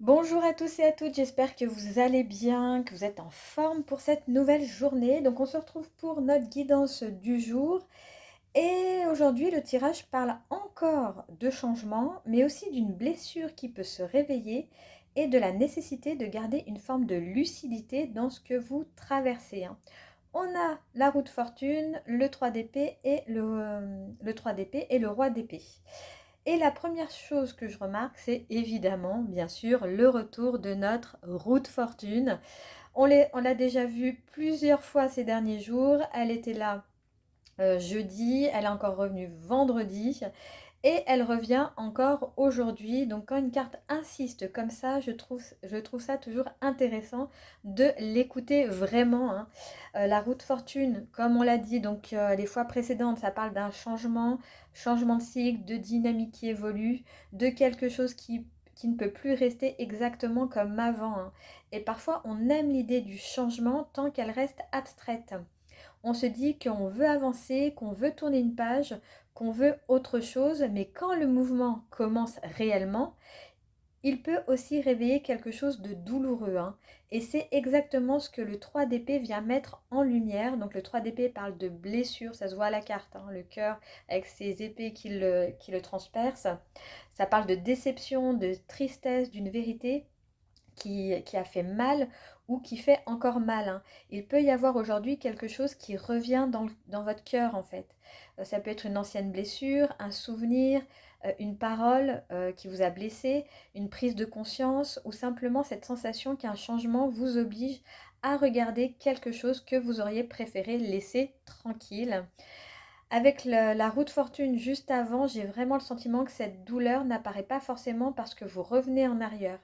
Bonjour à tous et à toutes, j'espère que vous allez bien, que vous êtes en forme pour cette nouvelle journée. Donc on se retrouve pour notre guidance du jour et aujourd'hui le tirage parle encore de changement, mais aussi d'une blessure qui peut se réveiller et de la nécessité de garder une forme de lucidité dans ce que vous traversez, hein. On a la roue de fortune, le 3 d'épée et le 3 d'épée et le roi d'épée. Et la première chose que je remarque, c'est évidemment, bien sûr, le retour de notre roue de fortune. On l'a déjà vue plusieurs fois ces derniers jours. Elle était là jeudi, elle est encore revenue vendredi. Et elle revient encore aujourd'hui. Donc quand une carte insiste comme ça, je trouve ça toujours intéressant de l'écouter vraiment, hein. La roue de fortune, comme on l'a dit donc les fois précédentes, ça parle d'un changement, changement de cycle, de dynamique qui évolue, de quelque chose qui ne peut plus rester exactement comme avant, hein. Et parfois on aime l'idée du changement tant qu'elle reste abstraite. On se dit qu'on veut avancer, qu'on veut tourner une page, qu'on veut autre chose, mais quand le mouvement commence réellement, il peut aussi réveiller quelque chose de douloureux, hein. Et c'est exactement ce que le 3 d'épée vient mettre en lumière. Donc le 3 d'épée parle de blessure, ça se voit à la carte, hein, le cœur avec ses épées qui le transpercent. Ça parle de déception, de tristesse, d'une vérité qui a fait mal ou qui fait encore mal, hein. Il peut y avoir aujourd'hui quelque chose qui revient dans votre cœur en fait. Ça peut être une ancienne blessure, un souvenir, une parole qui vous a blessé, une prise de conscience ou simplement cette sensation qu'un changement vous oblige à regarder quelque chose que vous auriez préféré laisser tranquille. Avec la roue de fortune juste avant, j'ai vraiment le sentiment que cette douleur n'apparaît pas forcément parce que vous revenez en arrière.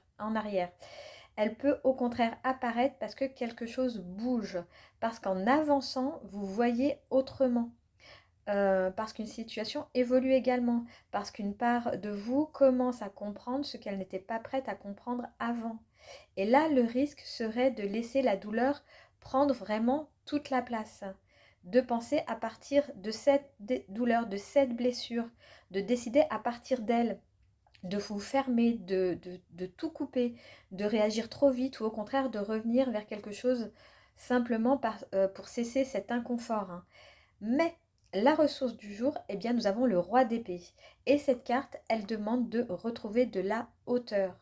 Elle peut au contraire apparaître parce que quelque chose bouge, parce qu'en avançant, vous voyez autrement, parce qu'une situation évolue également, parce qu'une part de vous commence à comprendre ce qu'elle n'était pas prête à comprendre avant. Et là, le risque serait de laisser la douleur prendre vraiment toute la place, de penser à partir de cette douleur, de cette blessure, de décider à partir d'elle, de vous fermer, de tout couper, de réagir trop vite ou au contraire de revenir vers quelque chose simplement pour cesser cet inconfort, hein. Mais la ressource du jour, eh bien, nous avons le roi d'épée. Et cette carte, elle demande de retrouver de la hauteur.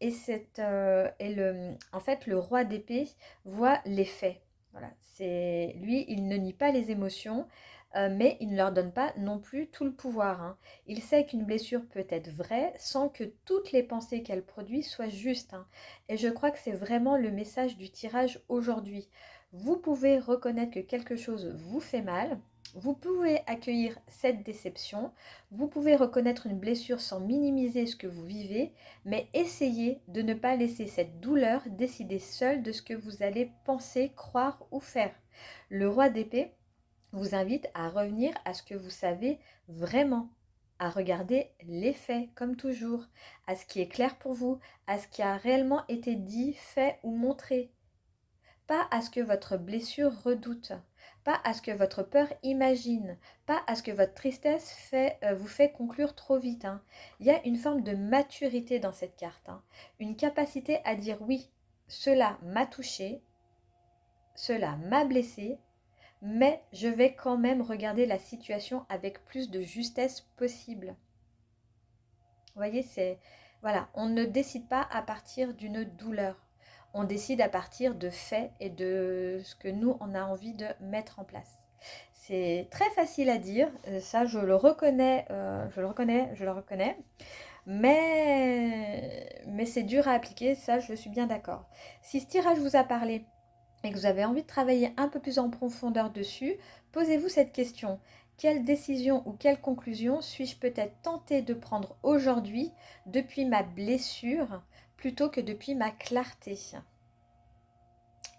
En fait, le roi d'épée voit les faits. Voilà, lui, il ne nie pas les émotions, mais il ne leur donne pas non plus tout le pouvoir, hein. Il sait qu'une blessure peut être vraie sans que toutes les pensées qu'elle produit soient justes, hein. Et je crois que c'est vraiment le message du tirage aujourd'hui. Vous pouvez reconnaître que quelque chose vous fait mal, vous pouvez accueillir cette déception, vous pouvez reconnaître une blessure sans minimiser ce que vous vivez, mais essayez de ne pas laisser cette douleur décider seule de ce que vous allez penser, croire ou faire. Le roi d'épée vous invite à revenir à ce que vous savez vraiment, à regarder les faits comme toujours, à ce qui est clair pour vous, à ce qui a réellement été dit, fait ou montré. Pas à ce que votre blessure redoute, pas à ce que votre peur imagine, pas à ce que votre tristesse vous fait conclure trop vite, hein. Il y a une forme de maturité dans cette carte, hein. Une capacité à dire oui, cela m'a touché, cela m'a blessé, mais je vais quand même regarder la situation avec plus de justesse possible. Vous voyez, voilà, on ne décide pas à partir d'une douleur. On décide à partir de faits et de ce que nous, on a envie de mettre en place. C'est très facile à dire, ça je le reconnais, je le reconnais, mais c'est dur à appliquer, ça je suis bien d'accord. Si ce tirage vous a parlé, et que vous avez envie de travailler un peu plus en profondeur dessus, posez-vous cette question. Quelle décision ou quelle conclusion suis-je peut-être tentée de prendre aujourd'hui depuis ma blessure plutôt que depuis ma clarté?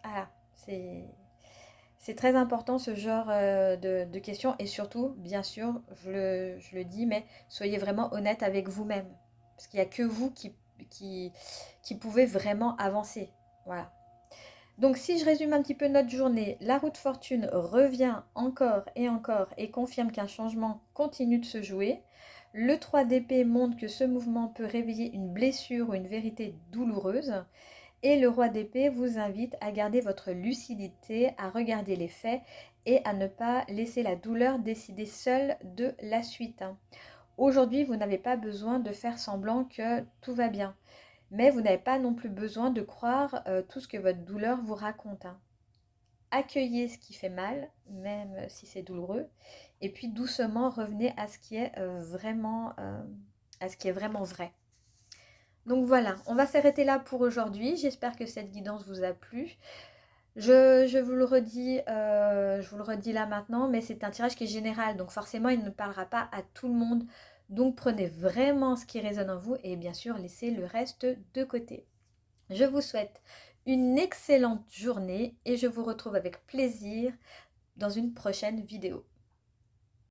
Ah, c'est très important ce genre de questions et surtout, bien sûr, je le dis, mais soyez vraiment honnête avec vous-même. Parce qu'il n'y a que vous qui, qui pouvez vraiment avancer. Voilà. Donc si je résume un petit peu notre journée, la roue de fortune revient encore et confirme qu'un changement continue de se jouer. Le 3 d'épée montre que ce mouvement peut réveiller une blessure ou une vérité douloureuse. Et le roi d'épée vous invite à garder votre lucidité, à regarder les faits et à ne pas laisser la douleur décider seule de la suite. Aujourd'hui, vous n'avez pas besoin de faire semblant que tout va bien, mais vous n'avez pas non plus besoin de croire tout ce que votre douleur vous raconte. Accueillez ce qui fait mal, même si c'est douloureux, et puis doucement revenez à ce qui est vraiment vrai. Donc voilà, on va s'arrêter là pour aujourd'hui. J'espère que cette guidance vous a plu. Je vous le redis là maintenant, mais c'est un tirage qui est général, donc forcément il ne parlera pas à tout le monde. Donc prenez vraiment ce qui résonne en vous et bien sûr laissez le reste de côté. Je vous souhaite une excellente journée et je vous retrouve avec plaisir dans une prochaine vidéo.